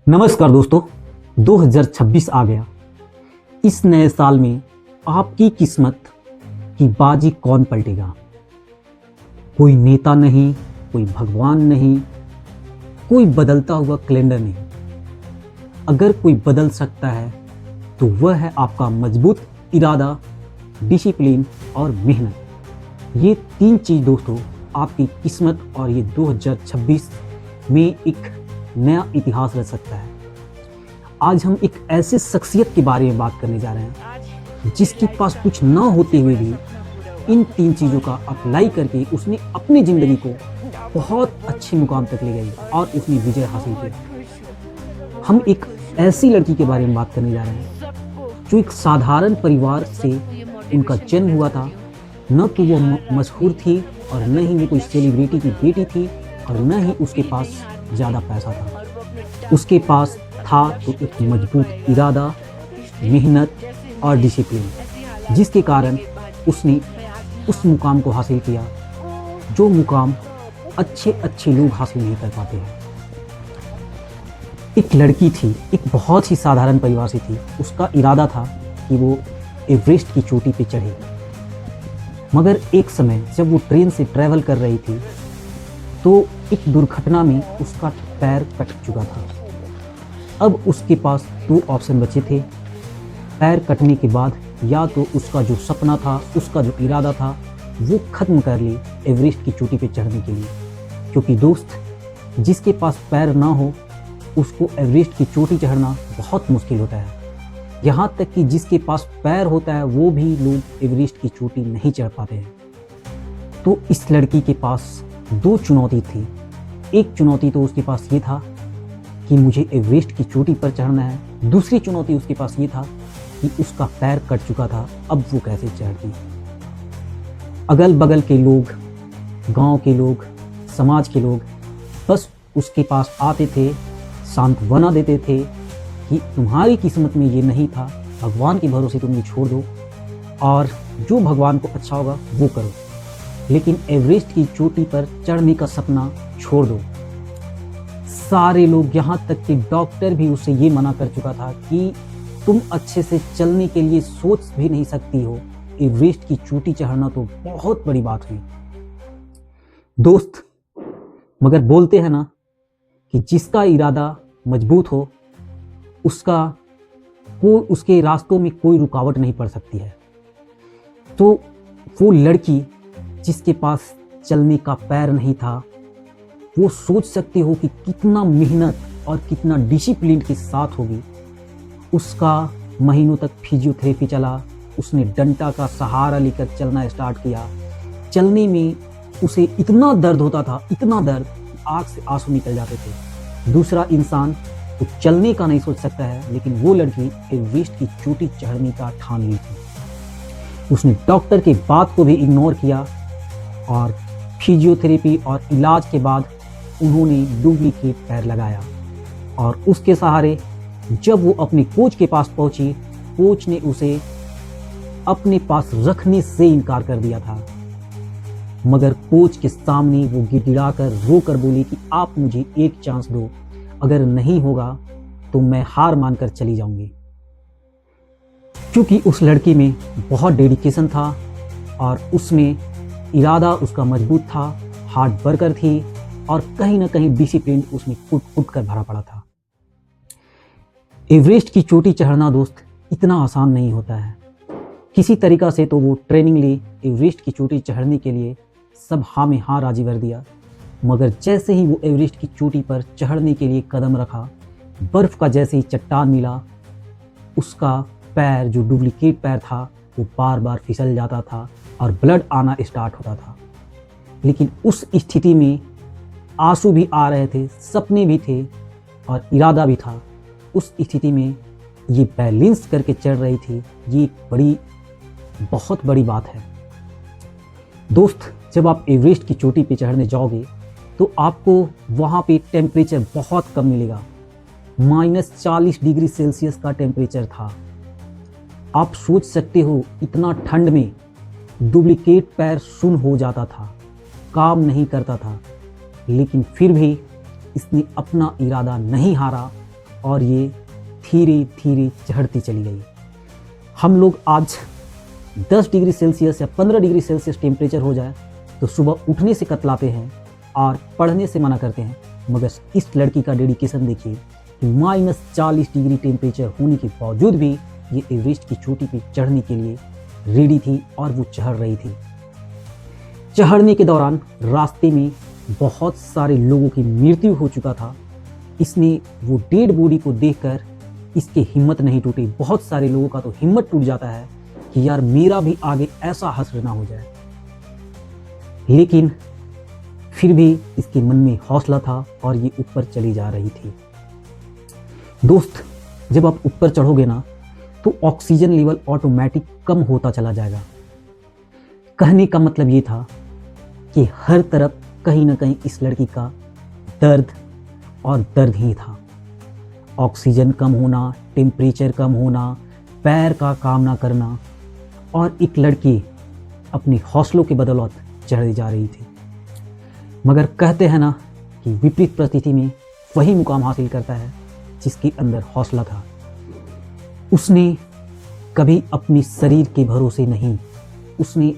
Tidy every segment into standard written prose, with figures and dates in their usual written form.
नमस्कार दोस्तों, 2026 आ गया। इस नए साल में आपकी किस्मत की बाजी कौन पलटेगा? कोई नेता नहीं, कोई भगवान नहीं, कोई बदलता हुआ कैलेंडर नहीं। अगर कोई बदल सकता है तो वह है आपका मजबूत इरादा, डिसिप्लिन और मेहनत। ये तीन चीज़ दोस्तों आपकी किस्मत और ये 2026 में एक नया इतिहास रच सकता है। आज हम एक ऐसे शख्सियत के बारे में बात करने जा रहे हैं जिसके पास कुछ ना होते हुए भी इन तीन चीज़ों का अप्लाई करके उसने अपनी ज़िंदगी को बहुत अच्छे मुकाम तक ले गई और उसने विजय हासिल किया। हम एक ऐसी लड़की के बारे में बात करने जा रहे हैं जो एक साधारण परिवार से उनका जन्म हुआ था। न तो वो मशहूर थी और न ही वो कोई सेलिब्रिटी की बेटी थी और न ही उसके पास ज़्यादा पैसा था। उसके पास था तो एक मजबूत इरादा, मेहनत और डिसिप्लिन, जिसके कारण उसने उस मुकाम को हासिल किया जो मुकाम अच्छे लोग हासिल नहीं कर पाते हैं। एक लड़की थी, एक बहुत ही साधारण परिवार से थी। उसका इरादा था कि वो एवरेस्ट की चोटी पे चढ़े, मगर एक समय जब वो ट्रेन से ट्रैवल कर रही थी तो एक दुर्घटना में उसका पैर कट चुका था। अब उसके पास दो ऑप्शन बचे थे। पैर कटने के बाद या तो उसका जो सपना था, उसका जो इरादा था, वो ख़त्म कर ले एवरेस्ट की चोटी पे चढ़ने के लिए। क्योंकि दोस्त, जिसके पास पैर ना हो उसको एवरेस्ट की चोटी चढ़ना बहुत मुश्किल होता है। यहाँ तक कि जिसके पास पैर होता है वो भी लोग एवरेस्ट की चोटी नहीं चढ़ पाते हैं। तो इस लड़की के पास दो चुनौती थी। एक चुनौती तो उसके पास ये था कि मुझे एवरेस्ट की चोटी पर चढ़ना है। दूसरी चुनौती उसके पास ये था कि उसका पैर कट चुका था, अब वो कैसे चढ़ती। अगल बगल के लोग, गांव के लोग, समाज के लोग बस उसके पास आते थे, सांत्वना देते थे कि तुम्हारी किस्मत में ये नहीं था, भगवान के भरोसे तुम ये छोड़ दो और जो भगवान को अच्छा होगा वो करो, लेकिन एवरेस्ट की चोटी पर चढ़ने का सपना छोड़ दो। सारे लोग, यहाँ तक कि डॉक्टर भी उससे ये मना कर चुका था कि तुम अच्छे से चलने के लिए सोच भी नहीं सकती हो, एवरेस्ट की चोटी चढ़ना तो बहुत बड़ी बात हुई। दोस्त, मगर बोलते हैं ना कि जिसका इरादा मजबूत हो उसके रास्तों में कोई रुकावट नहीं पड़ सकती है। तो वो लड़की जिसके पास चलने का पैर नहीं था, वो सोच सकते हो कि कितना मेहनत और कितना डिसिप्लिन के साथ होगी। उसका महीनों तक फिजियोथेरेपी चला, उसने डंटा का सहारा लेकर चलना स्टार्ट किया। चलने में उसे इतना दर्द होता था, इतना दर्द, आँख से आंसू निकल जाते थे। दूसरा इंसान तो चलने का नहीं सोच सकता है, लेकिन वो लड़की एवरेस्ट की चोटी चढ़ने का ठान ली थी। उसने डॉक्टर के बात को भी इग्नोर किया और फिजियोथेरेपी और इलाज के बाद उन्होंने डुप्लीकेट पैर लगाया और उसके सहारे जब वो अपने कोच के पास पहुंची, कोच ने उसे अपने पास रखने से इनकार कर दिया था। मगर कोच के सामने वो गिड़गिड़ाकर रोकर बोली कि आप मुझे एक चांस दो, अगर नहीं होगा तो मैं हार मानकर चली जाऊंगी। क्योंकि उस लड़की में बहुत डेडिकेशन था और उसमें इरादा उसका मजबूत था, हार्ड वर्कर थी और कहीं ना कहीं डिसिप्लिन उसमें कूट कर भरा पड़ा था। एवरेस्ट की चोटी चढ़ना दोस्त इतना आसान नहीं होता है। किसी तरीका से तो वो ट्रेनिंग ली, एवरेस्ट की चोटी चढ़ने के लिए सब हाँ में हाँ राजी कर दिया। मगर जैसे ही वो एवरेस्ट की चोटी पर चढ़ने के लिए कदम रखा, बर्फ़ का जैसे ही चट्टान मिला, उसका पैर जो डुप्लीकेट पैर था वो बार बार फिसल जाता था और ब्लड आना स्टार्ट होता था। लेकिन उस स्थिति में आंसू भी आ रहे थे, सपने भी थे और इरादा भी था। उस स्थिति में ये बैलेंस करके चढ़ रही थी। ये बहुत बड़ी बात है दोस्त। जब आप एवरेस्ट की चोटी पे चढ़ने जाओगे तो आपको वहाँ पे टेम्परेचर बहुत कम मिलेगा। -40 डिग्री सेल्सियस का टेम्परेचर था। आप सोच सकते हो इतना ठंड में डुप्लीकेट पैर सुन्न हो जाता था, काम नहीं करता था, लेकिन फिर भी इसने अपना इरादा नहीं हारा और ये धीरे धीरे चढ़ती चली गई। हम लोग आज 10 डिग्री सेल्सियस या 15 डिग्री सेल्सियस टेम्परेचर हो जाए तो सुबह उठने से कतलाते हैं और पढ़ने से मना करते हैं, मगर इस लड़की का डेडिकेशन देखिए कि -40 डिग्री टेम्परेचर होने के बावजूद भी ये एवरेस्ट की चोटी पे चढ़ने के लिए रेडी थी और वो चढ़ रही थी। चढ़ने के दौरान रास्ते में बहुत सारे लोगों की मृत्यु हो चुका था। इसने वो डेड बॉडी को देखकर इसकी हिम्मत नहीं टूटी। बहुत सारे लोगों का तो हिम्मत टूट जाता है कि यार मेरा भी आगे ऐसा हश्र ना हो जाए, लेकिन फिर भी इसके मन में हौसला था और ये ऊपर चली जा रही थी। दोस्त, जब आप ऊपर चढ़ोगे ना तो ऑक्सीजन लेवल ऑटोमेटिक कम होता चला जाएगा। कहने का मतलब ये था कि हर तरफ कहीं ना कहीं इस लड़की का दर्द और दर्द ही था। ऑक्सीजन कम होना, टेम्परेचर कम होना, पैर का काम ना करना, और एक लड़की अपने हौसलों के बदौलत चढ़ जा रही थी। मगर कहते हैं ना कि विपरीत परिस्थिति में वही मुकाम हासिल करता है जिसके अंदर हौसला था। उसने कभी अपने शरीर के भरोसे नहीं, उसने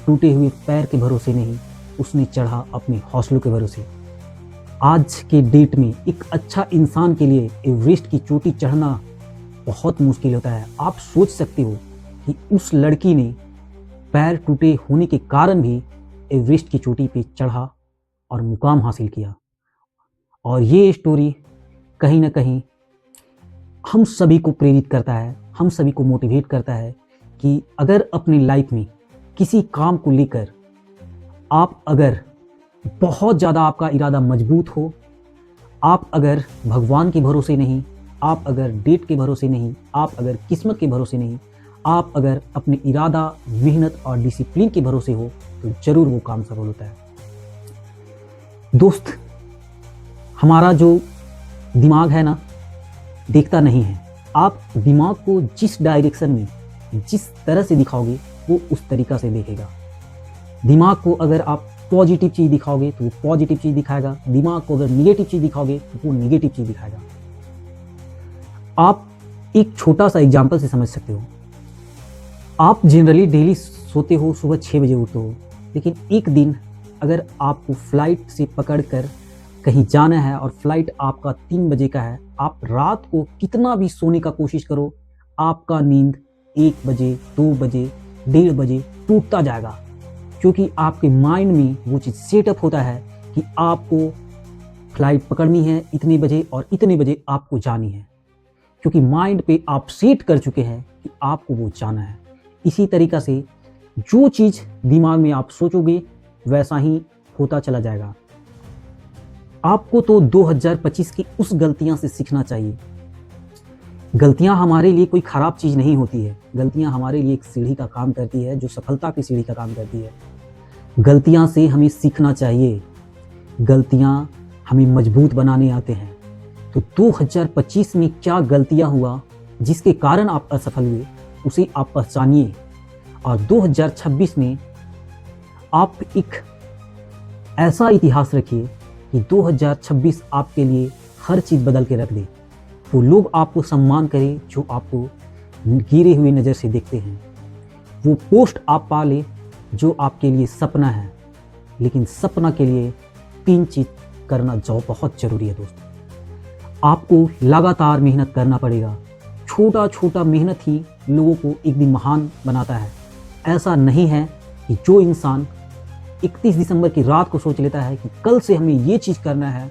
टूटे हुए पैर के भरोसे नहीं, उसने चढ़ा अपने हौसलों के भरोसे। आज के डेट में एक अच्छा इंसान के लिए एवरेस्ट की चोटी चढ़ना बहुत मुश्किल होता है। आप सोच सकते हो कि उस लड़की ने पैर टूटे होने के कारण भी एवरेस्ट की चोटी पे चढ़ा और मुकाम हासिल किया। और ये स्टोरी कहीं ना कहीं हम सभी को प्रेरित करता है, हम सभी को मोटिवेट करता है कि अगर अपनी लाइफ में किसी काम को लेकर आप अगर बहुत ज़्यादा आपका इरादा मजबूत हो, आप अगर भगवान के भरोसे नहीं, आप अगर डेट के भरोसे नहीं, आप अगर किस्मत के भरोसे नहीं, आप अगर अपने इरादा, मेहनत और डिसिप्लिन के भरोसे हो तो ज़रूर वो काम सफल होता है। दोस्त, हमारा जो दिमाग है ना, देखता नहीं है। आप दिमाग को जिस डायरेक्शन में, जिस तरह से दिखाओगे वो उस तरीक़ा से देखेगा। दिमाग को अगर आप पॉजिटिव चीज़ दिखाओगे तो वो पॉजिटिव चीज़ दिखाएगा, दिमाग को अगर निगेटिव चीज़ दिखाओगे तो वो निगेटिव चीज़ दिखाएगा। आप एक छोटा सा एग्जाम्पल से समझ सकते हो। आप जनरली डेली सोते हो, सुबह 6 बजे उठते हो, लेकिन एक दिन अगर आपको फ्लाइट से पकड़कर कहीं जाना है और फ्लाइट आपका 3 बजे का है, आप रात को कितना भी सोने का कोशिश करो, आपका नींद 1 बजे, 2 बजे, 1:30 बजे टूटता जाएगा, क्योंकि आपके माइंड में वो चीज़ सेटअप होता है कि आपको फ्लाइट पकड़नी है इतने बजे और इतने बजे आपको जानी है, क्योंकि माइंड पे आप सेट कर चुके हैं कि आपको वो जाना है। इसी तरीक़ा से जो चीज़ दिमाग में आप सोचोगे वैसा ही होता चला जाएगा। आपको तो 2025 की उस गलतियां से सीखना चाहिए। गलतियां हमारे लिए कोई ख़राब चीज़ नहीं होती है। गलतियां हमारे लिए एक सीढ़ी का काम करती है, जो सफलता की सीढ़ी का काम करती है। गलतियां से हमें सीखना चाहिए। गलतियां हमें मजबूत बनाने आते हैं। तो 2025 में क्या गलतियां हुआ जिसके कारण आप असफल हुए, उसे आप पहचानिए, और 2026 में आप एक ऐसा इतिहास रखिए कि 2026 आपके लिए हर चीज़ बदल के रख दे। वो लोग आपको सम्मान करें जो आपको गिरे हुए नज़र से देखते हैं। वो पोस्ट आप पा ले जो आपके लिए सपना है। लेकिन सपना के लिए 3 चीज़ करना जो बहुत ज़रूरी है दोस्तों। आपको लगातार मेहनत करना पड़ेगा। छोटा छोटा मेहनत ही लोगों को एक दिन महान बनाता है। ऐसा नहीं है कि जो इंसान 31 दिसंबर की रात को सोच लेता है कि कल से हमें ये चीज़ करना है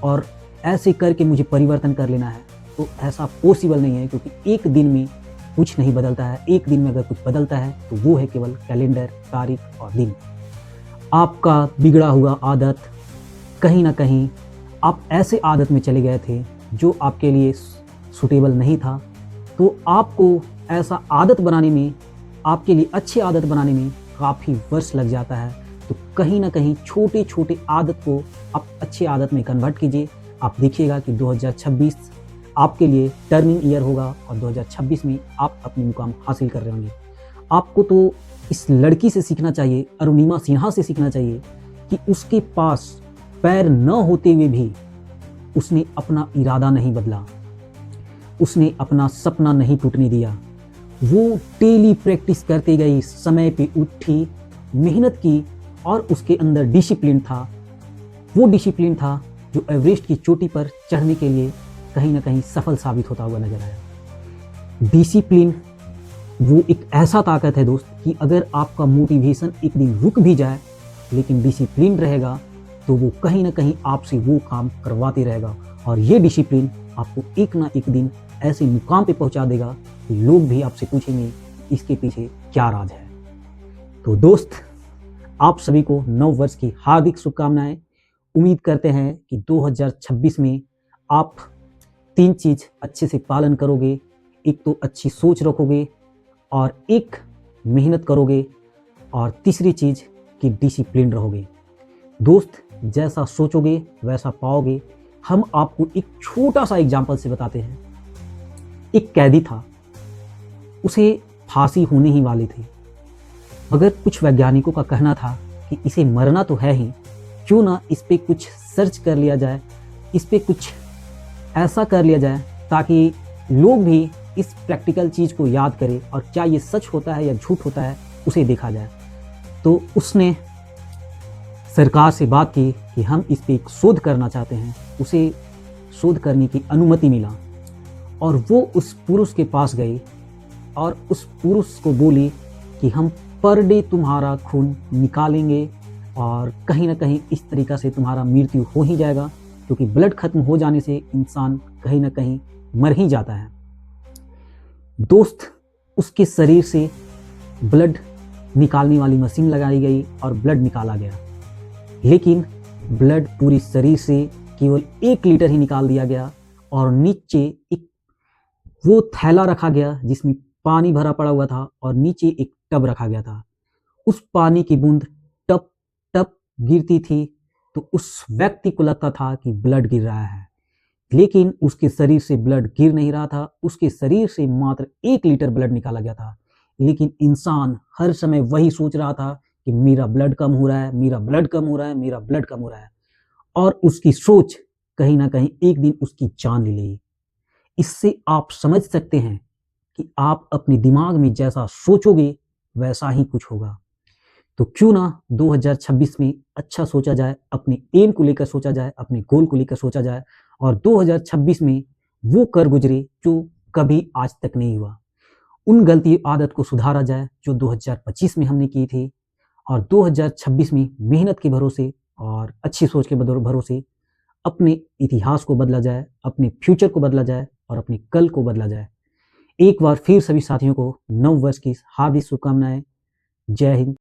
और ऐसे करके मुझे परिवर्तन कर लेना है, तो ऐसा पॉसिबल नहीं है, क्योंकि एक दिन में कुछ नहीं बदलता है। एक दिन में अगर कुछ बदलता है तो वो है केवल कैलेंडर, तारीख और दिन। आपका बिगड़ा हुआ आदत, कहीं ना कहीं आप ऐसे आदत में चले गए थे जो आपके लिए सूटेबल नहीं था, तो आपको ऐसा आदत बनाने में, आपके लिए अच्छी आदत बनाने में काफ़ी वर्ष लग जाता है। तो कहीं ना कहीं छोटे छोटे आदत को आप अच्छी आदत में कन्वर्ट कीजिए। आप देखिएगा कि 2026 आपके लिए टर्निंग ईयर होगा और 2026 में आप अपनी मुकाम हासिल कर रहे होंगे। आपको तो इस लड़की से सीखना चाहिए, अरुणिमा सिन्हा से सीखना चाहिए कि उसके पास पैर न होते हुए भी उसने अपना इरादा नहीं बदला। उसने अपना सपना नहीं टूटने दिया। वो डेली प्रैक्टिस करती गई, समय पे उठी, मेहनत की और उसके अंदर डिसिप्लिन था। वो डिसिप्लिन था जो एवरेस्ट की चोटी पर चढ़ने के लिए कहीं ना कहीं सफल साबित होता हुआ नजर आया। डिसिप्लिन वो एक ऐसा ताकत है दोस्त कि अगर आपका मोटिवेशन एक दिन रुक भी जाए लेकिन डिसिप्लिन रहेगा तो वो कहीं ना कहीं आपसे वो काम करवाते रहेगा, और ये डिसिप्लिन आपको एक ना एक दिन ऐसे मुकाम पे पहुंचा देगा कि लोग भी आपसे पूछेंगे इसके पीछे क्या राज है। तो दोस्त, आप सभी को नव वर्ष की हार्दिक शुभकामनाएं। उम्मीद करते हैं कि 2026 में आप 3 चीज़ अच्छे से पालन करोगे। एक तो अच्छी सोच रखोगे, और एक मेहनत करोगे, और तीसरी चीज़ कि डिसिप्लिन रहोगे। दोस्त, जैसा सोचोगे वैसा पाओगे। हम आपको एक छोटा सा एग्जाम्पल से बताते हैं। एक कैदी था, उसे फांसी होने ही वाली थी, मगर कुछ वैज्ञानिकों का कहना था कि इसे मरना तो है ही, क्यों ना इस पे कुछ सर्च कर लिया जाए, इस पे कुछ ऐसा कर लिया जाए ताकि लोग भी इस प्रैक्टिकल चीज़ को याद करें और क्या ये सच होता है या झूठ होता है उसे देखा जाए। तो उसने सरकार से बात की कि हम इस पे एक शोध करना चाहते हैं। उसे शोध करने की अनुमति मिला और वो उस पुरुष के पास गई और उस पुरुष को बोली कि हम पर डे तुम्हारा खून निकालेंगे और कहीं ना कहीं इस तरीक़ा से तुम्हारा मृत्यु हो ही जाएगा, क्योंकि ब्लड खत्म हो जाने से इंसान कहीं ना कहीं मर ही जाता है। दोस्त, उसके शरीर से ब्लड निकालने वाली मशीन लगाई गई और ब्लड निकाला गया, लेकिन ब्लड पूरी शरीर से केवल 1 लीटर ही निकाल दिया गया, और नीचे एक वो थैला रखा गया जिसमें पानी भरा पड़ा हुआ था और नीचे एक टब रखा गया था। उस पानी की बूंद टप टप गिरती थी तो उस व्यक्ति को लगता था कि ब्लड गिर रहा है, लेकिन उसके शरीर से ब्लड गिर नहीं रहा था। उसके शरीर से मात्र 1 लीटर ब्लड निकाला गया था, लेकिन इंसान हर समय वही सोच रहा था कि मेरा ब्लड कम हो रहा है, मेरा ब्लड कम हो रहा है, मेरा ब्लड कम हो रहा है, और उसकी सोच कहीं ना कहीं एक दिन उसकी जान ले लेगी। इससे आप समझ सकते हैं कि आप अपने दिमाग में जैसा सोचोगे वैसा ही कुछ होगा। तो क्यों ना 2026 में अच्छा सोचा जाए, अपने एम को लेकर सोचा जाए, अपने गोल को लेकर सोचा जाए, और 2026 में वो कर गुजरे जो कभी आज तक नहीं हुआ। उन गलती आदत को सुधारा जाए जो 2025 में हमने की थी, और 2026 में मेहनत के भरोसे और अच्छी सोच के भरोसे अपने इतिहास को बदला जाए, अपने फ्यूचर को बदला जाए और अपने कल को बदला जाए। एक बार फिर सभी साथियों को नव वर्ष की हार्दिक शुभकामनाएं। जय हिंद।